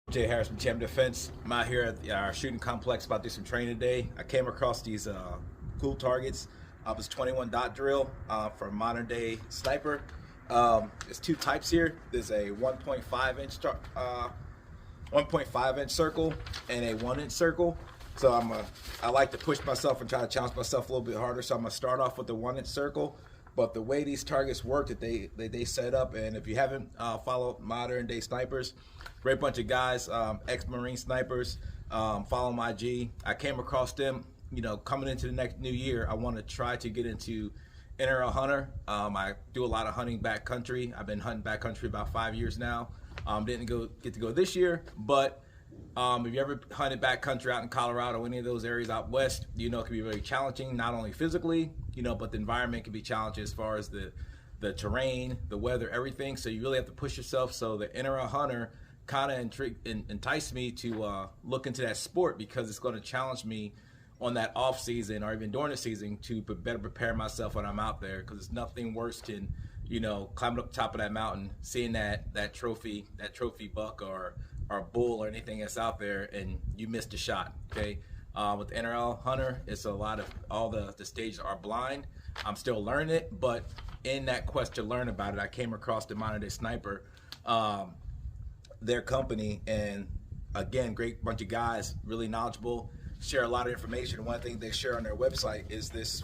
Jay Harris from Champ Defense. I'm out here at our shooting complex about to do some training today. I came across these cool targets. This 21 dot drill for modern day sniper. There's two types here. There's a 1.5 inch circle and a 1 inch circle. So I like to push myself and try to challenge myself a little bit harder. So I'm gonna start off with the 1 inch circle. But the way these targets work that they set up, and if you haven't followed modern day snipers, great bunch of guys, ex-Marine snipers, follow my IG. I came across them, coming into the next new year. I want to try to get into NRL hunter. I do a lot of hunting backcountry. I've been hunting backcountry about 5 years now. Didn't get to go this year, but if you ever hunted backcountry out in Colorado, any of those areas out west, it can be very challenging, not only physically, but the environment can be challenging as far as the terrain, the weather, everything. So you really have to push yourself. So the NRL hunter kind of enticed me to look into that sport, because it's going to challenge me on that off season or even during the season to better prepare myself when I'm out there, because it's nothing worse than climbing up the top of that mountain, seeing that trophy buck or bull or anything that's out there, and you missed a shot. Okay, with the NRL hunter, it's a lot of all the stages are blind. I'm still learning it, but in that quest to learn about it, I came across the Modern Day Sniper, their company, and again, great bunch of guys, really knowledgeable, share a lot of information. One thing they share on their website is this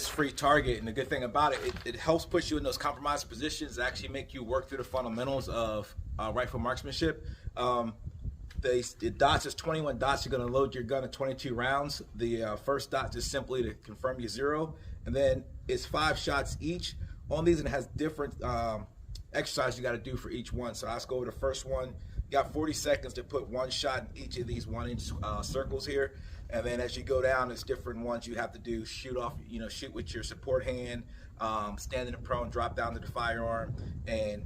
free target, and the good thing about it helps put you in those compromised positions that actually make you work through the fundamentals of rifle marksmanship. The dots is 21 dots. You're going to load your gun at 22 rounds. The first dot is simply to confirm your zero, and then it's 5 shots each on these, and it has different exercise you got to do for each one. So let's go over the first one. You got 40 seconds to put 1 shot in each of these 1 inch circles here, and then as you go down, there's different ones you have to do. Shoot off, shoot with your support hand, stand in the prone, drop down to the firearm, and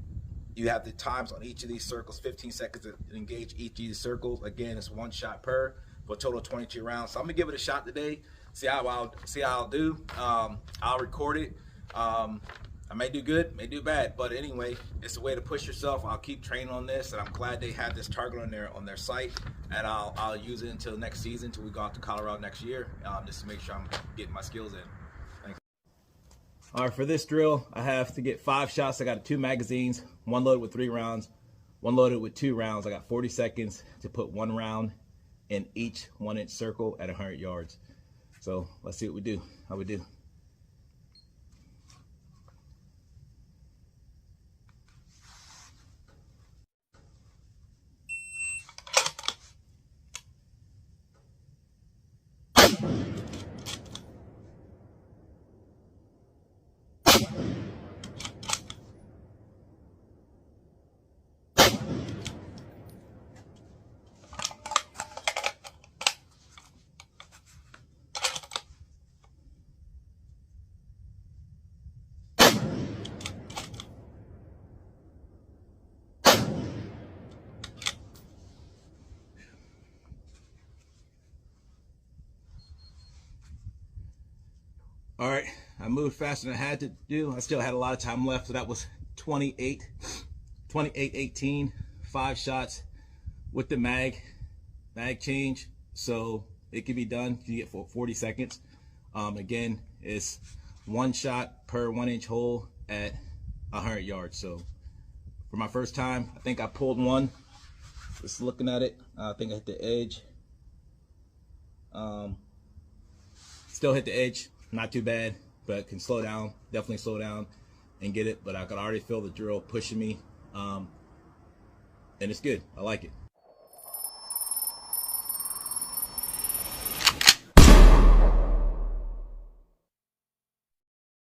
you have the times on each of these circles, 15 seconds to engage each of these circles. Again, it's 1 shot per, for a total of 22 rounds. So I'm gonna give it a shot today, see how I'll do. I'll record it. I may do good, may do bad, but anyway, it's a way to push yourself. I'll keep training on this, and I'm glad they had this target on their site, and I'll use it until next season, until we go out to Colorado next year, just to make sure I'm getting my skills in. Thanks. All right, for this drill, I have to get 5 shots. I got 2 magazines, one loaded with 3 rounds, one loaded with 2 rounds. I got 40 seconds to put 1 round in each 1 inch circle at 100 yards. So let's see what we do, how we do. All right, I moved faster than I had to do. I still had a lot of time left, so that was 28-18, 5 shots with the mag change, so it can be done. You get 40 seconds. Again, it's 1 shot per 1 inch hole at 100 yards. So for my first time, I think I pulled one. Just looking at it, I think I hit the edge. Still hit the edge. Not too bad, but can slow down, definitely slow down and get it. But I could already feel the drill pushing me, and it's good. I like it.